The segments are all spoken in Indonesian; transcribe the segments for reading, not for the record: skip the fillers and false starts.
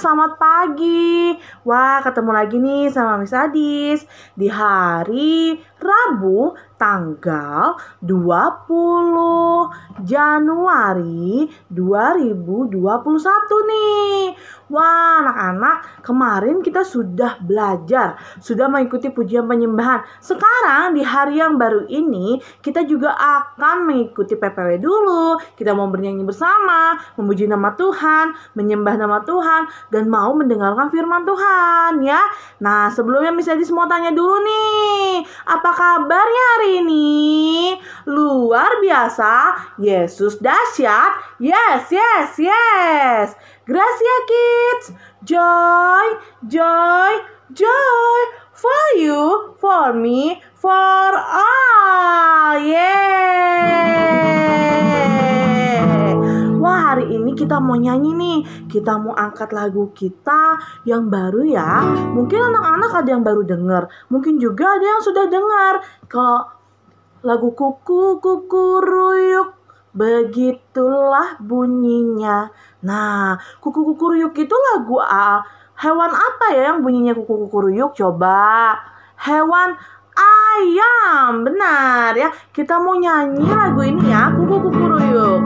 selamat pagi. Wah, ketemu lagi nih sama Miss Adis di hari Rabu tanggal 20 Januari 2021 nih. Wah, anak-anak, kemarin kita sudah belajar, sudah mengikuti pujian penyembahan. Sekarang di hari yang baru ini, kita juga akan mengikuti PPW dulu. Kita mau bernyanyi bersama, memuji nama Tuhan, menyembah nama Tuhan, dan mau mendengarkan firman Tuhan ya. Nah, sebelumnya Miss Adis mau tanya dulu nih, apa kabarnya hari ini? Luar biasa, Yesus dahsyat. Yes, yes, yes. Gracia kids, joy, joy, joy for you, for me, for all. Yeay. Wah, hari ini kita mau nyanyi nih. Kita mau angkat lagu kita yang baru ya. Mungkin anak-anak ada yang baru dengar, mungkin juga ada yang sudah dengar. Kalau lagu kuku ruyuk, begitulah bunyinya. Nah, kuku ruyuk itu lagu hewan apa ya yang bunyinya kuku ruyuk? Coba. Hewan ayam. Benar ya. Kita mau nyanyi lagu ini ya, kuku ruyuk.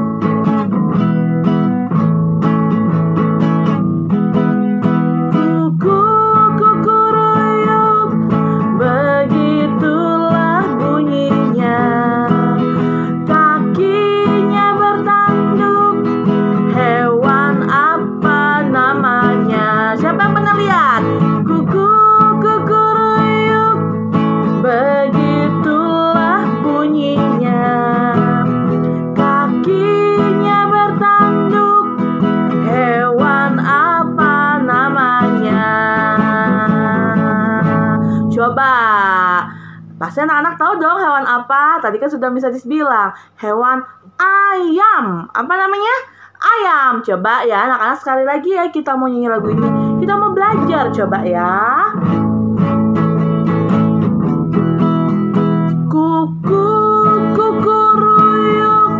Kuku ruyuk, begitulah bunyinya. Kakinya bertanduk, hewan apa namanya? Siapa yang pernah lihat? Kuku ruyuk, begitulah bunyinya. Kakinya bertanduk, hewan apa namanya? Coba. Pasti anak-anak tahu dong hewan apa. Tadi kan sudah bisa dibilang, hewan ayam. Apa namanya? Ayam. Coba ya anak-anak, sekali lagi ya kita mau nyanyi lagu ini. Kita mau belajar, coba ya. Kuku ruyuk,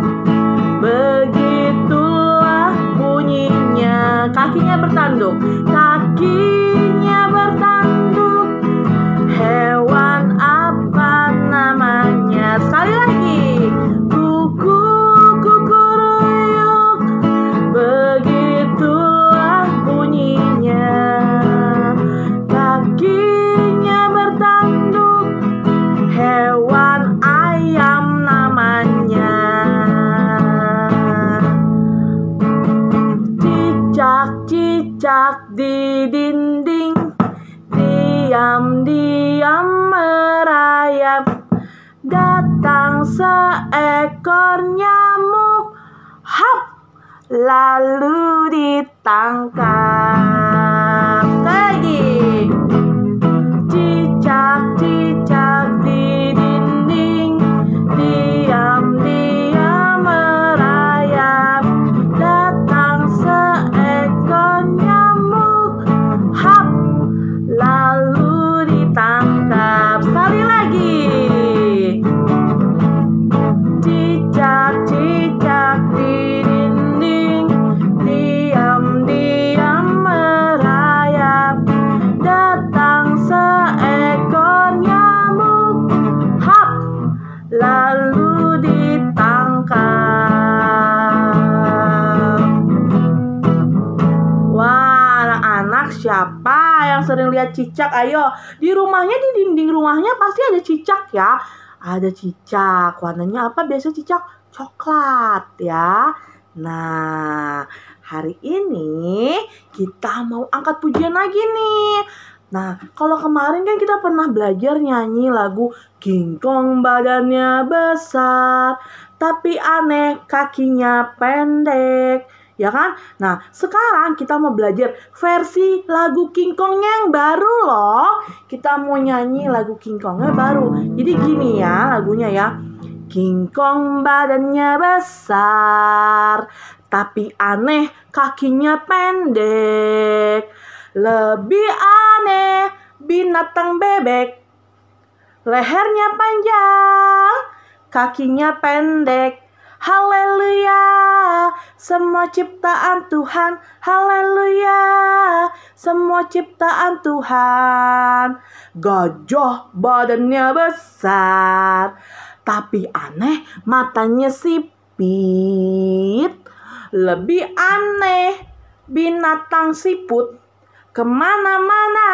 begitulah bunyinya. Kakinya bertanduk, kakinya bertanduk, hewan apa namanya? Sekali lagi. Kuku ruyuk, begitulah bunyinya. Kakinya bertanduk, hewan ayam namanya. Cicak di dinding, diam-diam merayap. Datang seekor nyamuk, hap, lalu ditangkap. Lagi. Cicak di dinding, diam-diam merayap. Datang seekor nyamuk, hap, lalu ditangkap. Sekali lagi. Cicak di dinding, diam-diam merayap. Datang seekor nyamuk, hap, lalu ditangkap. Wah, anak-anak, siapa yang sering lihat cicak? Ayo, di rumahnya, di dinding rumahnya pasti ada cicak ya. Ada cicak. Warnanya apa biasa cicak? Coklat ya. Nah, hari ini kita mau angkat pujian lagi nih. Nah, kalau kemarin kan kita pernah belajar nyanyi lagu King Kong badannya besar, tapi aneh kakinya pendek. Ya kan? Nah, sekarang kita mau belajar versi lagu King Kongnya yang baru loh. Kita mau nyanyi lagu King Kongnya baru. Jadi gini ya lagunya ya. King Kong badannya besar, tapi aneh kakinya pendek. Lebih aneh binatang bebek, lehernya panjang, kakinya pendek. Haleluya, semua ciptaan Tuhan. Haleluya, semua ciptaan Tuhan. Gajah badannya besar, tapi aneh matanya sipit. Lebih aneh binatang siput kemana-mana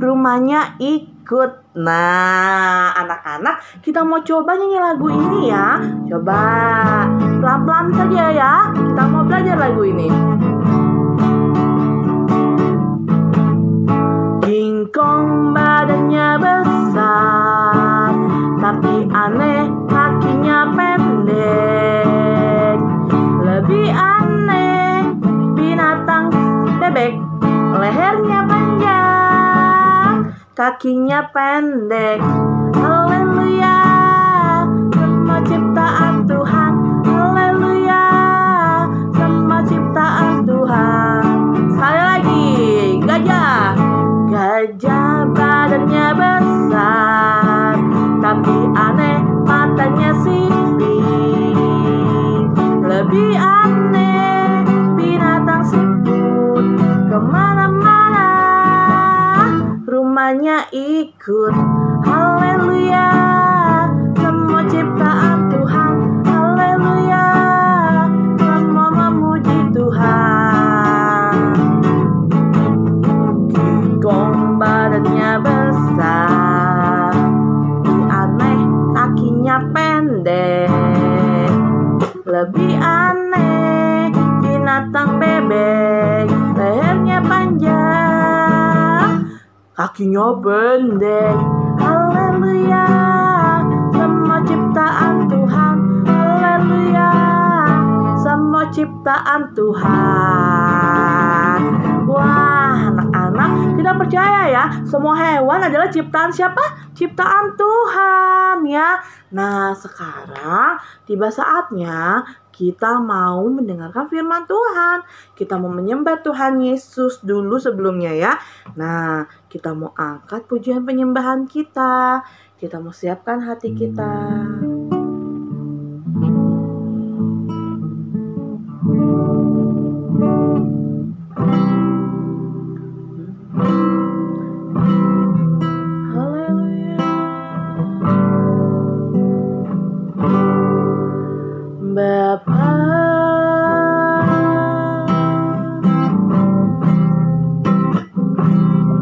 rumahnya ikut. Nah, anak-anak, kita mau coba nyanyi lagu ini ya. Coba pelan-pelan saja ya. Kita mau belajar lagu ini. King Kong badannya besar, tapi aneh kakinya pendek. Lebih aneh binatang bebek, lehernya panjang, kakinya pendek. Haleluya, semua ciptaan Tuhan. Haleluya, semua ciptaan Tuhan. Sekali lagi, gajah. Gajah badannya besar, tapi aneh matanya sipit. Lebih aneh binatang siput kemana-mana rumahnya ikut. Haleluya, semua ciptaan Tuhan. Haleluya, semua memuji Tuhan. King Kong badannya besar, aneh kakinya pendek. Lebih aneh binatang bebek, lehernya panjang, kakinya pendek. Haleluya, semua ciptaan Tuhan. Haleluya, semua ciptaan Tuhan. Wah, anak-anak, kita percaya ya, semua hewan adalah ciptaan siapa? Ciptaan Tuhan ya. Nah, sekarang tiba saatnya kita mau mendengarkan firman Tuhan. Kita mau menyembah Tuhan Yesus dulu sebelumnya ya. Nah, kita mau angkat pujian penyembahan kita. Kita mau siapkan hati kita. Bapa,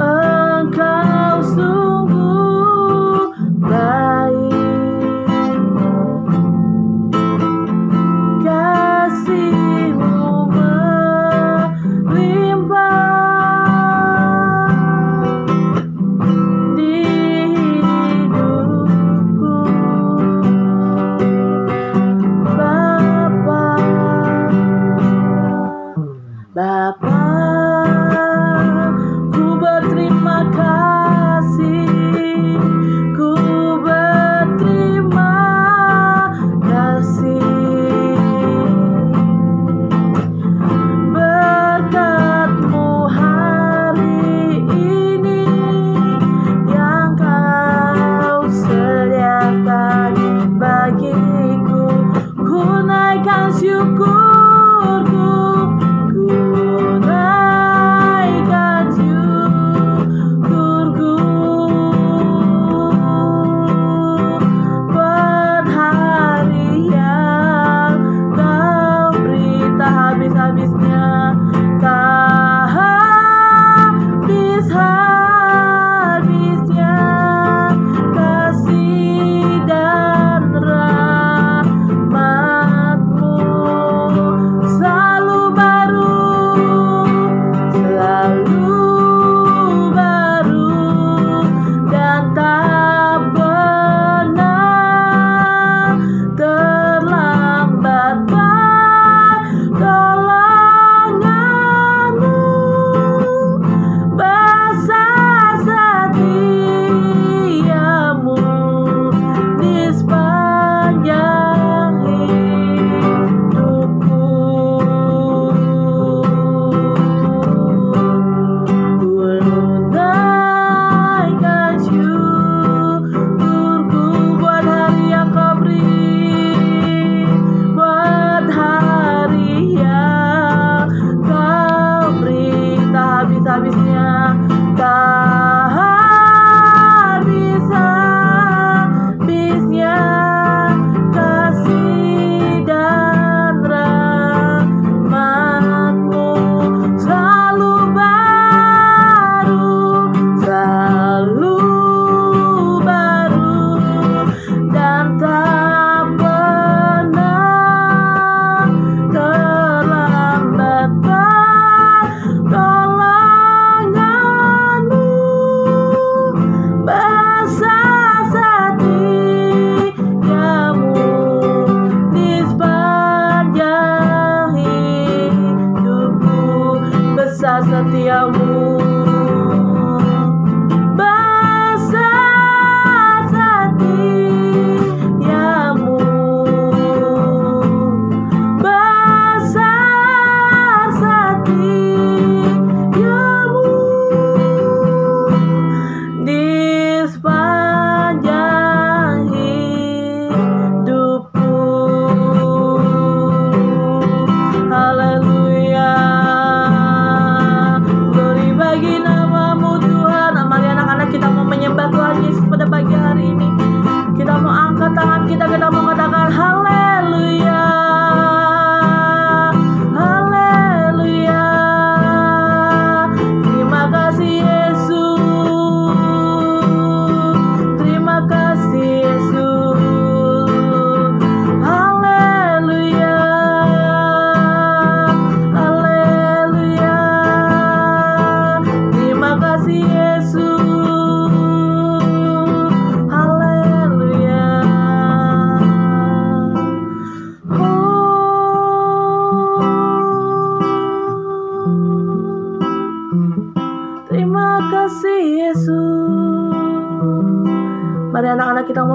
Engkau sungguh baik, kasih-Mu melimpah di hidupku. Bapa,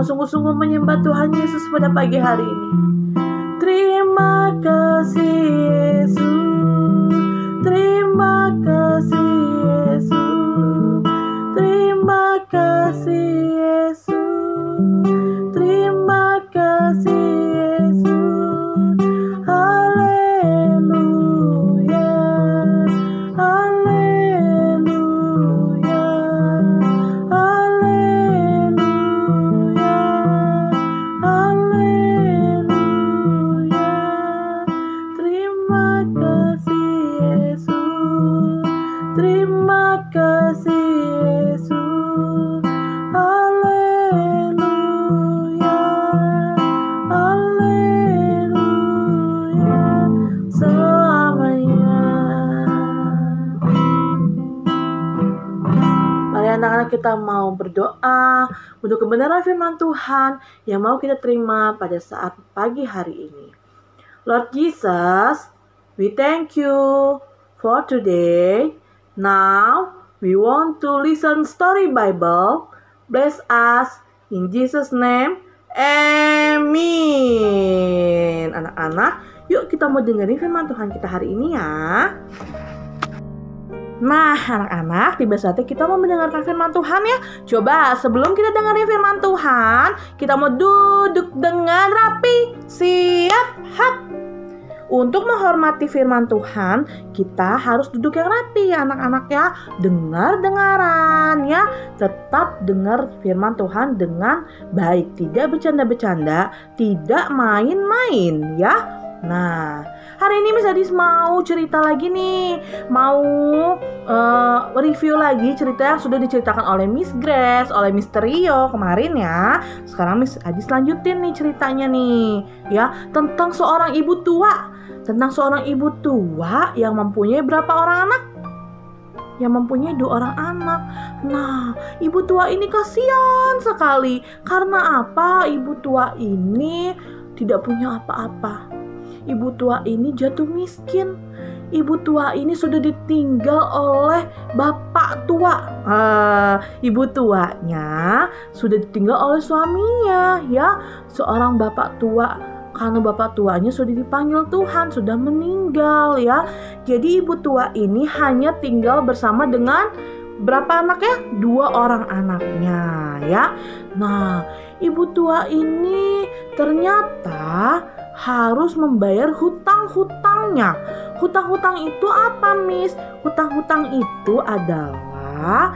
mau sungguh-sungguh menyembah Tuhan Yesus pada pagi hari ini. Terima kasih Yesus, terima kasih Yesus, terima kasih Yesus, terima kasih Yesus. Haleluya, haleluya, haleluya, haleluya. Terima kasih Yesus, terima kasih Yesus. Haleluya, haleluya, selamanya. Mari anak-anak kita mau berdoa untuk kebenaran firman Tuhan yang mau kita terima pada saat pagi hari ini. Lord Jesus, we thank you for today. Now, we want to listen story Bible. Bless us in Jesus' name. Amin. Anak-anak, yuk kita mau dengerin firman Tuhan kita hari ini ya. Nah, anak-anak, tiba saatnya kita mau mendengarkan firman Tuhan ya. Coba sebelum kita dengerin firman Tuhan, kita mau duduk dengan rapi. Siap, hap. Untuk menghormati firman Tuhan, kita harus duduk yang rapi ya anak-anak ya. Dengar-dengaran ya. Tetap dengar firman Tuhan dengan baik. Tidak bercanda-bercanda, tidak main-main ya. Nah, hari ini Miss Adis mau cerita lagi nih. Mau review lagi cerita yang sudah diceritakan oleh Miss Grace, oleh Miss Rio kemarin ya. Sekarang Miss Adis lanjutin nih ceritanya nih ya, tentang seorang ibu tua. Tentang seorang ibu tua yang mempunyai berapa orang anak? Yang mempunyai 2 orang anak. Nah, ibu tua ini kasihan sekali. Karena apa? Ibu tua ini tidak punya apa-apa. Ibu tua ini jatuh miskin. Ibu tua ini sudah ditinggal oleh bapak tua. Ibu tuanya sudah ditinggal oleh suaminya ya. Seorang bapak tua. Karena bapak tuanya sudah dipanggil Tuhan, sudah meninggal ya. Jadi ibu tua ini hanya tinggal bersama dengan berapa anaknya? 2 orang anaknya ya. Nah, ibu tua ini ternyata harus membayar hutang-hutangnya. Hutang-hutang itu apa, Miss? Hutang-hutang itu adalah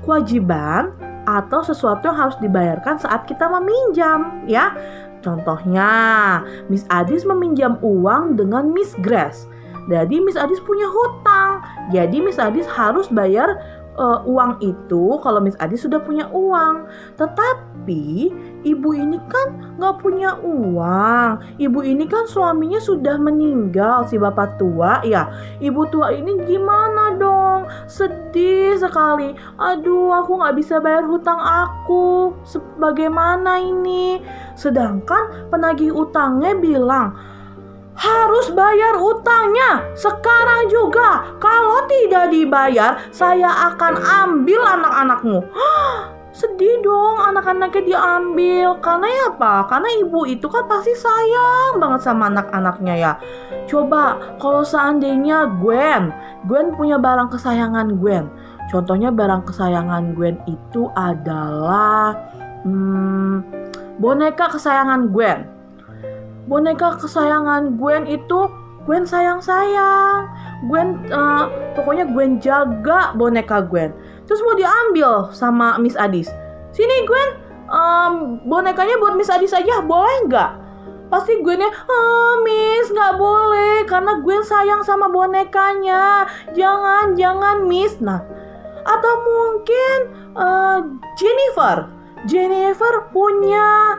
kewajiban atau sesuatu yang harus dibayarkan saat kita meminjam ya. Contohnya, Miss Adis meminjam uang dengan Miss Grace. Jadi Miss Adis punya hutang. Jadi Miss Adis harus bayar uang itu kalau Miss Adis sudah punya uang. Tetapi ibu ini kan gak punya uang. Ibu ini kan suaminya sudah meninggal, si bapak tua ya. Ibu tua ini gimana dong? Sedih sekali. Aduh, aku gak bisa bayar hutang aku. Bagaimana ini? Sedangkan penagih utangnya bilang, harus bayar utangnya sekarang juga. Kalau tidak dibayar, saya akan ambil anak-anakmu. Sedih dong anak-anaknya diambil. Karena ya apa? Karena ibu itu kan pasti sayang banget sama anak-anaknya ya. Coba kalau seandainya Gwen punya barang kesayangan Gwen. Contohnya barang kesayangan Gwen itu adalah boneka kesayangan Gwen. Boneka kesayangan Gwen itu Gwen sayang-sayang. Pokoknya Gwen jaga boneka Gwen. Terus mau diambil sama Miss Adis. Sini Gwen, bonekanya buat Miss Adis aja, boleh nggak? Pasti Gwennya, Miss nggak boleh karena Gwen sayang sama bonekanya. Jangan Miss. Nah, atau mungkin Jennifer punya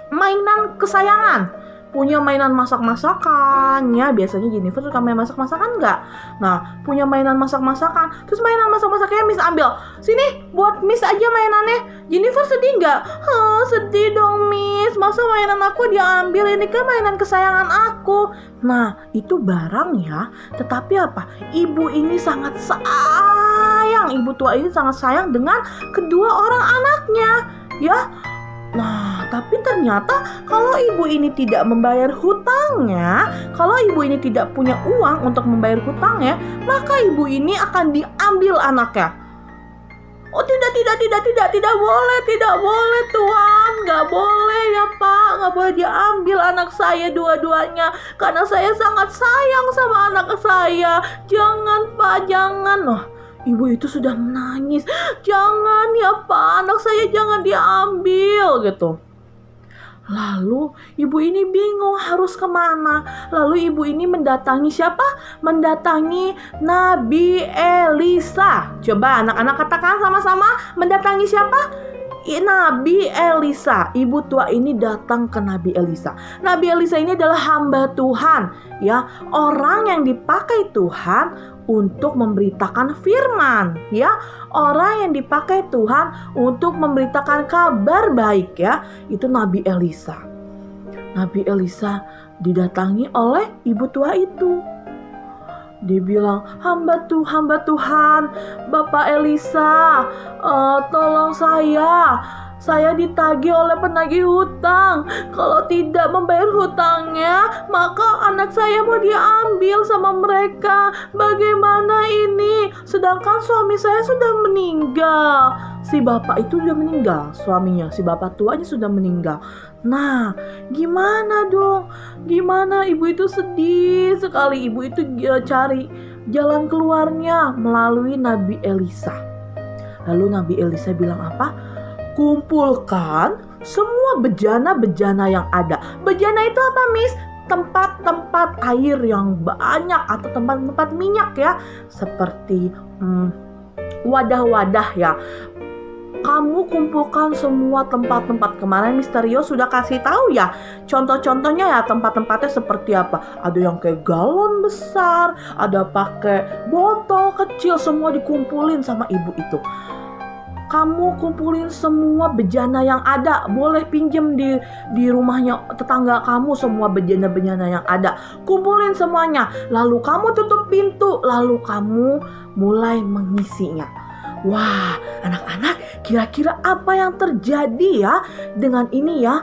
mainan kesayangan, punya mainan masak-masakan ya. Biasanya Jennifer suka main masak-masakan nggak? Nah, punya mainan masak-masakan. Terus mainan masak-masakannya Miss ambil. Sini, buat Miss aja mainannya. Jennifer sedih nggak? Sedih dong Miss. Masa mainan aku diambil? Ini kan mainan kesayangan aku. Nah, itu barang ya. Tetapi apa? Ibu ini sangat sayang. Ibu tua ini sangat sayang dengan kedua orang anaknya. Ya, Nah, tapi ternyata kalau ibu ini tidak membayar hutangnya, kalau ibu ini tidak punya uang untuk membayar hutangnya, maka ibu ini akan diambil anaknya. Oh tidak boleh Tuan, nggak boleh ya Pak, nggak boleh diambil anak saya dua-duanya, karena saya sangat sayang sama anak saya. Jangan Pak, jangan. Loh, ibu itu sudah menangis. Jangan ya Pak, anak saya jangan diambil gitu. Lalu ibu ini bingung harus kemana. Lalu ibu ini mendatangi siapa? Mendatangi Nabi Elisa. Coba anak-anak katakan sama-sama, mendatangi siapa? Nabi Elisa. Ibu tua ini datang ke Nabi Elisa. Nabi Elisa ini adalah hamba Tuhan, ya, orang yang dipakai Tuhan untuk memberitakan firman, ya, orang yang dipakai Tuhan untuk memberitakan kabar baik, ya, itu Nabi Elisa. Nabi Elisa didatangi oleh ibu tua itu. Dia bilang, hamba Tuhan, Bapak Elisa, tolong saya ditagih oleh penagih hutang. Kalau tidak membayar hutangnya, maka anak saya mau diambil sama mereka. Bagaimana ini? Sedangkan suami saya sudah meninggal. Si bapak itu sudah meninggal, suaminya, si bapak tuanya sudah meninggal. Nah, gimana dong? Gimana? Ibu itu sedih sekali. Ibu itu cari jalan keluarnya melalui Nabi Elisa. Lalu Nabi Elisa bilang apa? Kumpulkan semua bejana-bejana yang ada. Bejana itu apa, Miss? Tempat-tempat air yang banyak atau tempat-tempat minyak, ya. Seperti wadah-wadah, ya. Kamu kumpulkan semua tempat-tempat. Kemarin Misterio sudah kasih tahu ya, contoh-contohnya ya, tempat-tempatnya seperti apa. Ada yang kayak galon besar, ada pakai botol kecil, semua dikumpulin sama ibu itu. Kamu kumpulin semua bejana yang ada. Boleh pinjem di rumahnya tetangga kamu semua bejana-bejana yang ada. Kumpulin semuanya. Lalu kamu tutup pintu. Lalu kamu mulai mengisinya. Wah, anak-anak, kira-kira apa yang terjadi ya dengan ini ya?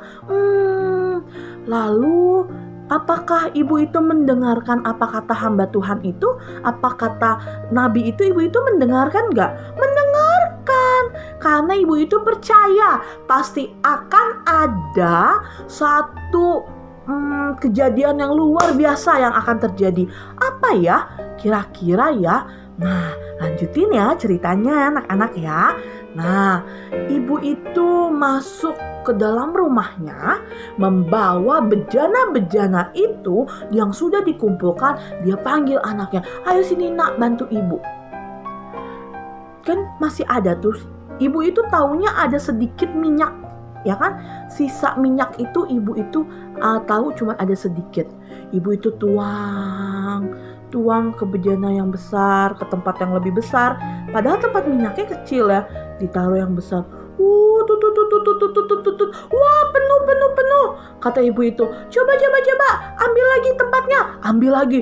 Lalu apakah ibu itu mendengarkan apa kata hamba Tuhan itu? Apa kata Nabi itu? Ibu itu mendengarkan gak? Mendengarkan. Karena ibu itu percaya pasti akan ada satu kejadian yang luar biasa yang akan terjadi. Apa ya? Kira-kira ya? Nah, lanjutin ya ceritanya anak-anak ya. Nah, ibu itu masuk ke dalam rumahnya, membawa bejana-bejana itu yang sudah dikumpulkan. Dia panggil anaknya, ayo sini nak, bantu ibu. Kan masih ada tuh, ibu itu taunya ada sedikit minyak, ya kan? Sisa minyak itu ibu itu tahu cuma ada sedikit. Ibu itu tuang ke bejana yang besar, ke tempat yang lebih besar. Padahal tempat minyaknya kecil ya, ditaruh yang besar. Wah, penuh. Kata ibu itu, coba, ambil lagi tempatnya, ambil lagi.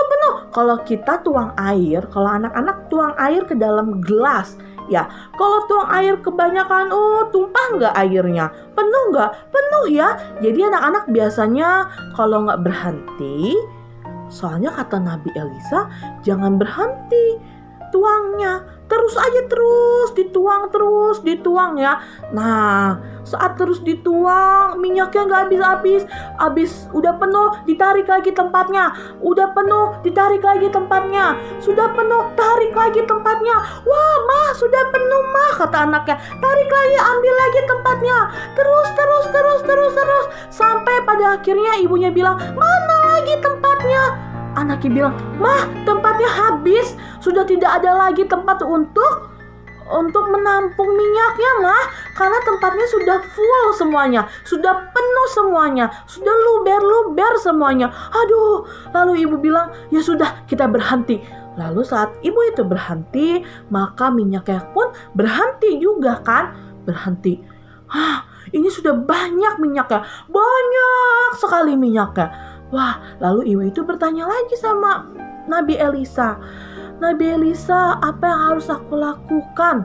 Penuh. Kalau kita tuang air, kalau anak-anak tuang air ke dalam gelas, ya, kalau tuang air kebanyakan, tumpah nggak airnya? Penuh nggak? Penuh ya. Jadi anak-anak biasanya kalau nggak berhenti, soalnya kata Nabi Elisa, jangan berhenti tuangnya. Terus dituang ya. Nah, saat terus dituang, minyaknya nggak habis-habis. Habis, udah penuh, ditarik lagi tempatnya. Udah penuh, ditarik lagi tempatnya. Sudah penuh, tarik lagi tempatnya. Wah, mah, sudah penuh mah, kata anaknya. Tarik lagi, ambil lagi tempatnya. Terus. Sampai pada akhirnya ibunya bilang, mana lagi tempatnya? Anaknya bilang, mah, tempatnya habis. Sudah tidak ada lagi tempat untuk menampung minyaknya, mah. Karena tempatnya sudah full semuanya. Sudah penuh semuanya. Sudah luber semuanya. Aduh. Lalu ibu bilang, ya sudah, kita berhenti. Lalu saat ibu itu berhenti, maka minyaknya pun berhenti juga kan. Berhenti. Ini sudah banyak minyaknya. Banyak sekali minyaknya. Wah, lalu ibu itu bertanya lagi sama Nabi Elisa. Nabi Elisa, apa yang harus aku lakukan?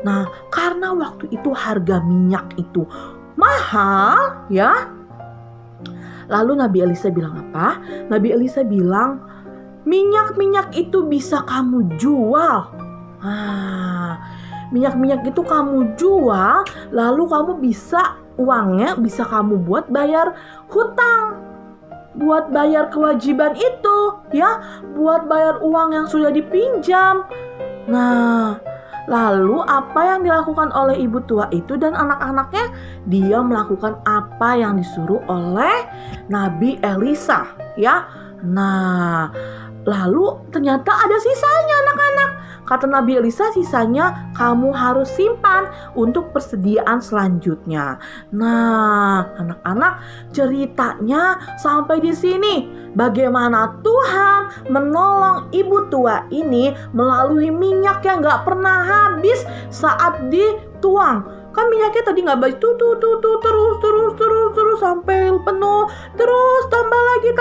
Nah, karena waktu itu harga minyak itu mahal ya. Lalu Nabi Elisa bilang apa? Nabi Elisa bilang, minyak-minyak itu bisa kamu jual. Minyak-minyak itu kamu jual, lalu kamu bisa uangnya bisa kamu buat bayar hutang, buat bayar kewajiban itu ya, buat bayar uang yang sudah dipinjam. Nah, lalu apa yang dilakukan oleh ibu tua itu dan anak-anaknya? Dia melakukan apa yang disuruh oleh Nabi Elisa ya. Nah, lalu ternyata ada sisanya anak-anak. Kata Nabi Elisa, sisanya kamu harus simpan untuk persediaan selanjutnya. Nah, anak-anak, ceritanya sampai di sini. Bagaimana Tuhan menolong ibu tua ini melalui minyak yang gak pernah habis saat dituang. Kan minyaknya tadi nggak habis, terus sampai penuh, terus tambah lagi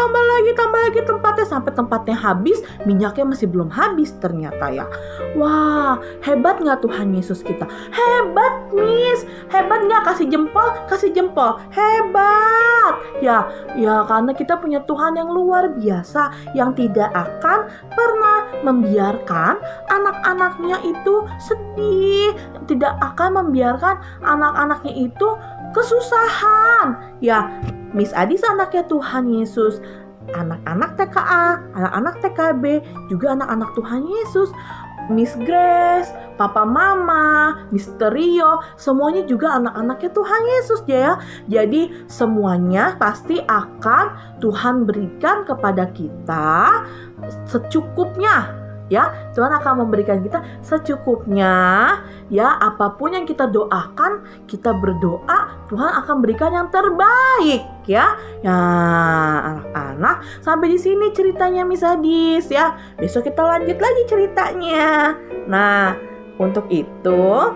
tempatnya sampai tempatnya habis, minyaknya masih belum habis ternyata ya. Wah, hebat nggak Tuhan Yesus kita? Hebat, Miss. Hebat nggak? Kasih jempol, hebat. Ya, karena kita punya Tuhan yang luar biasa, yang tidak akan pernah membiarkan anak-anaknya itu sedih, tidak akan membiarkan anak-anaknya itu kesusahan. Ya, Miss Adis anaknya Tuhan Yesus, anak-anak TKA, anak-anak TKB, juga anak-anak Tuhan Yesus. Miss Grace, Papa Mama, Mr. Rio, semuanya juga anak-anaknya Tuhan Yesus ya. Jadi semuanya pasti akan Tuhan berikan kepada kita secukupnya. Ya, Tuhan akan memberikan kita secukupnya. Ya, apapun yang kita doakan, kita berdoa, Tuhan akan berikan yang terbaik ya. Ya, anak-anak, sampai di sini ceritanya Miss Adis ya. Besok kita lanjut lagi ceritanya. Nah, untuk itu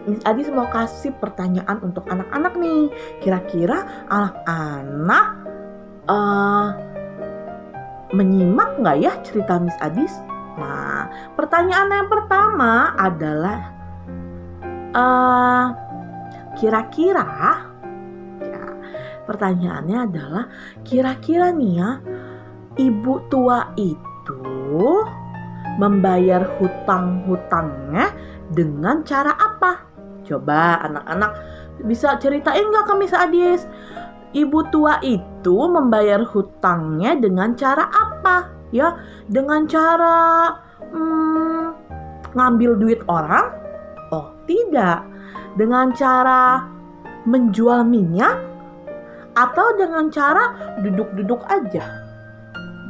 Miss Adis mau kasih pertanyaan untuk anak-anak nih. Kira-kira anak-anak menyimak nggak ya cerita Miss Adis? Nah, pertanyaan yang pertama adalah kira-kira ya, pertanyaannya adalah kira-kira nih ya, ibu tua itu membayar hutang-hutangnya dengan cara apa? Coba anak-anak bisa ceritain nggak ke Miss Adis? Ibu tua itu membayar hutangnya dengan cara apa? Ya, dengan cara ngambil duit orang? Oh, tidak. Dengan cara menjual minyak? Atau dengan cara duduk-duduk aja?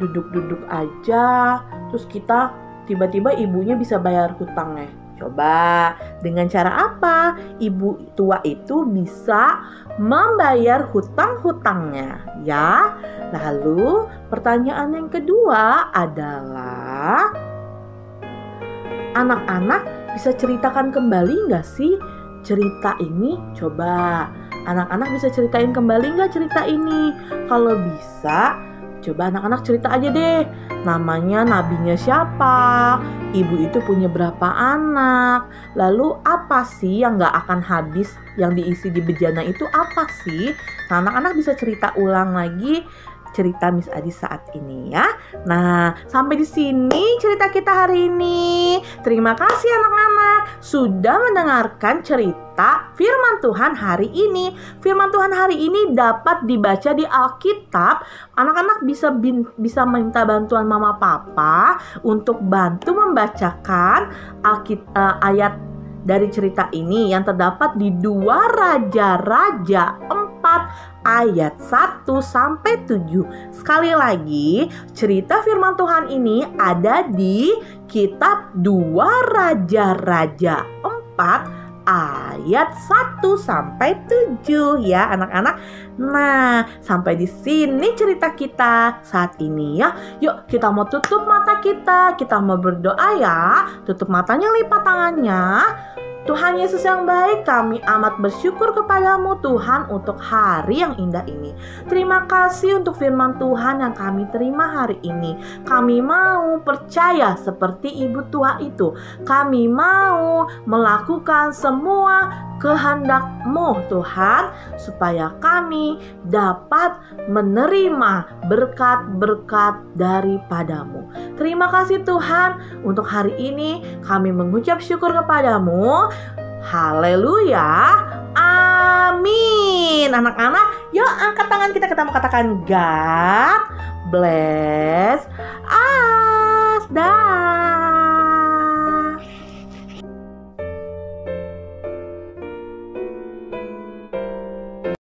Duduk-duduk aja, terus kita tiba-tiba ibunya bisa bayar hutangnya. Coba, dengan cara apa ibu tua itu bisa membayar hutang-hutangnya ya? Lalu pertanyaan yang kedua adalah, anak-anak bisa ceritakan kembali nggak sih cerita ini? Coba anak-anak bisa ceritain kembali nggak cerita ini? Kalau bisa, coba anak-anak cerita aja deh. Namanya, nabinya siapa? Ibu itu punya berapa anak? Lalu apa sih yang gak akan habis yang diisi di bejana itu apa sih? Nah, anak-anak bisa cerita ulang lagi cerita Miss Adis saat ini ya. Nah, sampai di sini cerita kita hari ini. Terima kasih anak-anak sudah mendengarkan cerita firman Tuhan hari ini. Firman Tuhan hari ini dapat dibaca di Alkitab. Anak-anak bisa minta bantuan mama papa untuk bantu membacakan ayat dari cerita ini yang terdapat di 2 Raja-Raja 4 ayat 1 sampai 7. Sekali lagi, cerita firman Tuhan ini ada di kitab 2 Raja-Raja 4 ayat 1 sampai 7 ya anak-anak. Nah, sampai di sini cerita kita saat ini ya. Yuk kita mau tutup mata kita mau berdoa ya. Tutup matanya, lipat tangannya. Tuhan Yesus yang baik, kami amat bersyukur kepadamu Tuhan untuk hari yang indah ini. Terima kasih untuk firman Tuhan yang kami terima hari ini. Kami mau percaya seperti ibu tua itu. Kami mau melakukan semua kehendak-Mu Tuhan, supaya kami dapat menerima berkat-berkat daripada-Mu. Terima kasih Tuhan, untuk hari ini kami mengucap syukur kepadamu. Haleluya, amin. Anak-anak, yuk angkat tangan kita mau katakan God bless us. Dah.